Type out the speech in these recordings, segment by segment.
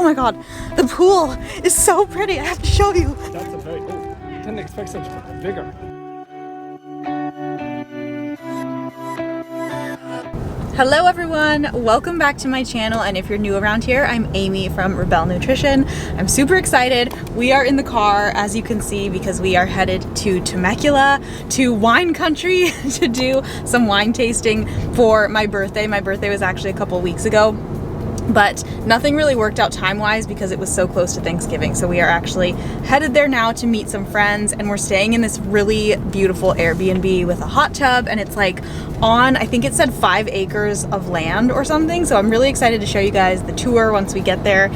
Oh my god, the pool is so pretty. I have to show you. That's a very, I didn't expect such vigor. Hello everyone, welcome back to my channel, and if you're new around here, I'm Amy from REBELLE Nutrition. I'm super excited. We are in the car, as you can see, because we are headed to Temecula, to wine country, to do some wine tasting for my birthday. My birthday was actually a couple weeks ago, but nothing really worked out time-wise because it was so close to Thanksgiving. So we are actually headed there now to meet some friends, and we're staying in this really beautiful Airbnb with a hot tub, and it's like on, I think it said 5 acres of land or something. So I'm really excited to show you guys the tour once we get there.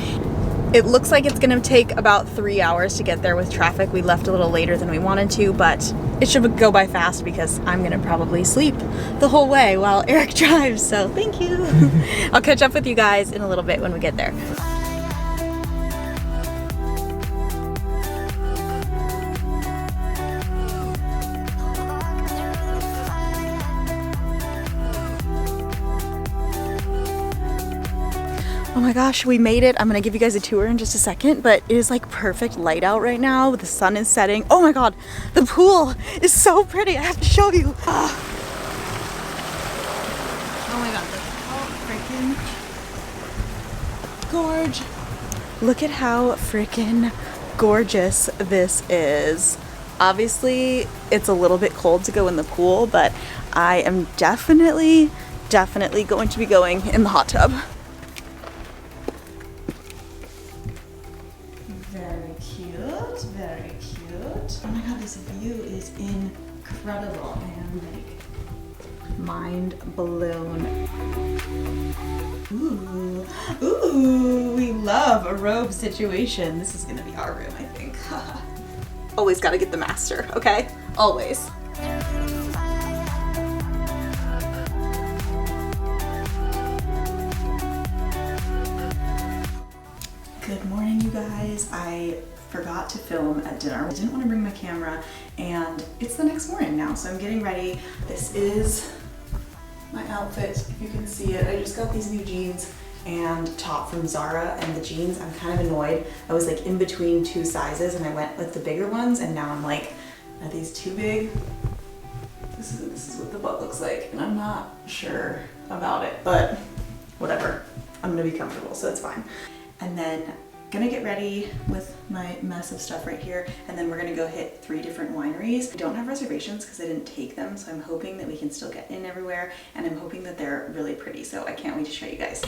It looks like it's gonna take about 3 hours to get there with traffic. We left a little later than we wanted to, but it should go by fast because I'm gonna probably sleep the whole way while Eric drives, so thank you. I'll catch up with you guys in a little bit when we get there. Oh my gosh, we made it. I'm gonna give you guys a tour in just a second, but it is like perfect light out right now. The sun is setting. Oh my god, the pool is so pretty. I have to show you. Oh my god, look how freaking gorge. Look at how freaking gorgeous this is. Obviously, it's a little bit cold to go in the pool, but I am definitely going to be going in the hot tub. Very cute. Oh my god, this view is incredible. I am like mind blown. Ooh, we love a robe situation. This is gonna be our room, I think. Always gotta get the master, okay? Always. Good morning, you guys. I forgot to film at dinner. I didn't want to bring my camera, and it's the next morning now, so I'm getting ready. This is my outfit, if you can see it. I just got these new jeans and top from Zara, and the jeans, I'm kind of annoyed. I was like in between 2 sizes, and I went with the bigger ones, and now I'm like, are these too big? This is what the butt looks like, and I'm not sure about it, but whatever. I'm gonna be comfortable, so it's fine. And then gonna get ready with my mess of stuff right here, and then we're gonna go hit 3 different wineries. I don't have reservations because I didn't take them, so I'm hoping that we can still get in everywhere, and I'm hoping that they're really pretty, so I can't wait to show you guys.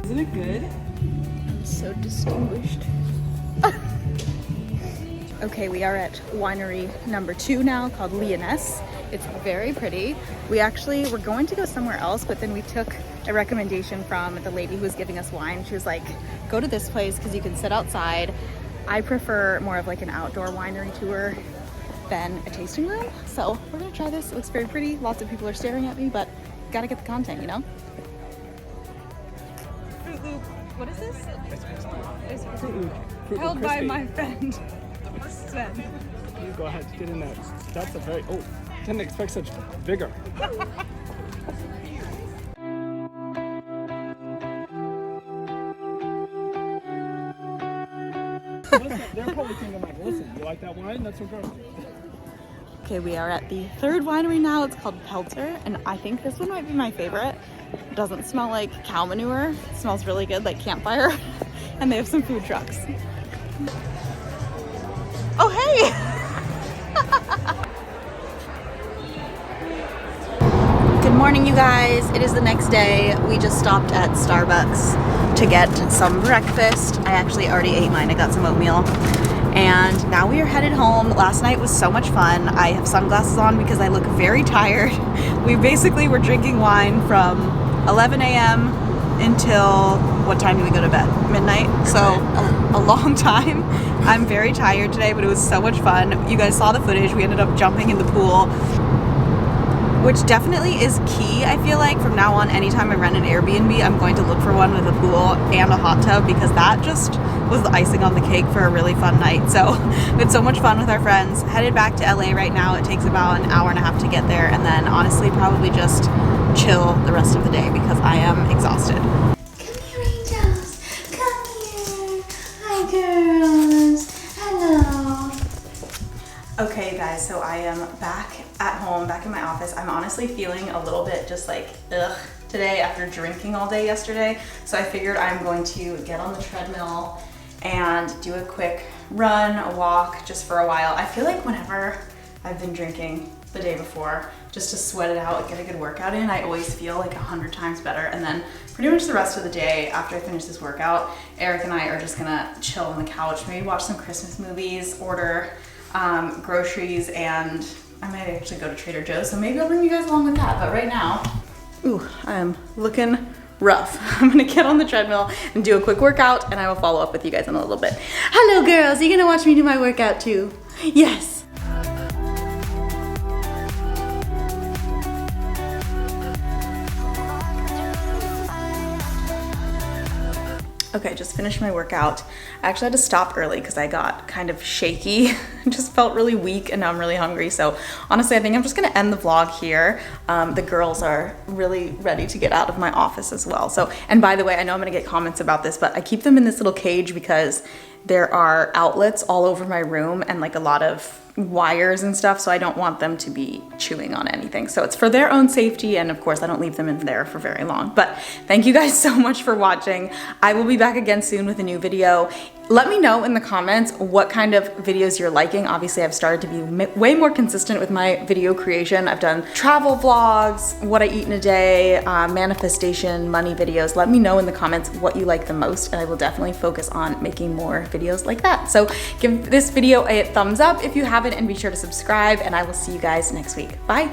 Isn't it good? I'm so distinguished. Okay, we are at winery number 2 now, called Leoness. It's very pretty. We actually were going to go somewhere else, but then we took a recommendation from the lady who was giving us wine. She was like, go to this place because you can sit outside. I prefer more of like an outdoor winery tour than a tasting room. So we're gonna try this. It looks very pretty. Lots of people are staring at me, but gotta get the content, you know? What is this? It's Fruit held by my friend. Sven. You go ahead, get in there. That's a very, I didn't expect such vigor. They're probably thinking like, listen, you like that wine? That's what girls do. Okay, we are at the 3rd winery now. It's called Peltzer, and I think this one might be my favorite. It doesn't smell like cow manure. It smells really good, like campfire. And they have some food trucks. Oh, hey! Good morning, you guys. It is the next day. We just stopped at Starbucks to get some breakfast. I actually already ate mine. I got some oatmeal. And now we are headed home. Last night was so much fun. I have sunglasses on because I look very tired. We basically were drinking wine from 11 a.m. until, what time do we go to bed? Midnight. So a long time. I'm very tired today, but it was so much fun. You guys saw the footage. We ended up jumping in the pool, which definitely is key. I feel like from now on, anytime I rent an Airbnb, I'm going to look for one with a pool and a hot tub, because that just was the icing on the cake for a really fun night. So we had so much fun with our friends. Headed back to LA right now. It takes about an hour and a half to get there, and then honestly probably just chill the rest of the day because I am exhausted. Come here, angels. Come here. Hi, girls. Hello. Okay, you guys, so I am back at home, back in my office. I'm honestly feeling a little bit just like ugh today after drinking all day yesterday. So I figured I'm going to get on the treadmill and do a quick run, a walk just for a while. I feel like whenever I've been drinking the day before, just to sweat it out, get a good workout in, I always feel like 100 times better. And then pretty much the rest of the day after I finish this workout, Eric and I are just gonna chill on the couch, maybe watch some Christmas movies, order groceries, and I might actually go to Trader Joe's, so maybe I'll bring you guys along with that. But right now, ooh, I'm looking rough. I'm gonna get on the treadmill and do a quick workout, and I will follow up with you guys in a little bit. Hello girls, are you gonna watch me do my workout too? Yes. Okay, just finished my workout. I actually had to stop early because I got kind of shaky. I just felt really weak and now I'm really hungry. So honestly, I think I'm just gonna end the vlog here. The girls are really ready to get out of my office as well. So, and by the way, I know I'm gonna get comments about this, but I keep them in this little cage because there are outlets all over my room and like a lot of wires and stuff, so I don't want them to be chewing on anything. So it's for their own safety, and of course I don't leave them in there for very long. But thank you guys so much for watching. I will be back again soon with a new video. Let me know in the comments what kind of videos you're liking. Obviously, I've started to be way more consistent with my video creation. I've done travel vlogs, what I eat in a day, manifestation, money videos. Let me know in the comments what you like the most, and I will definitely focus on making more videos like that. So give this video a thumbs up if you haven't, and be sure to subscribe, and I will see you guys next week. Bye.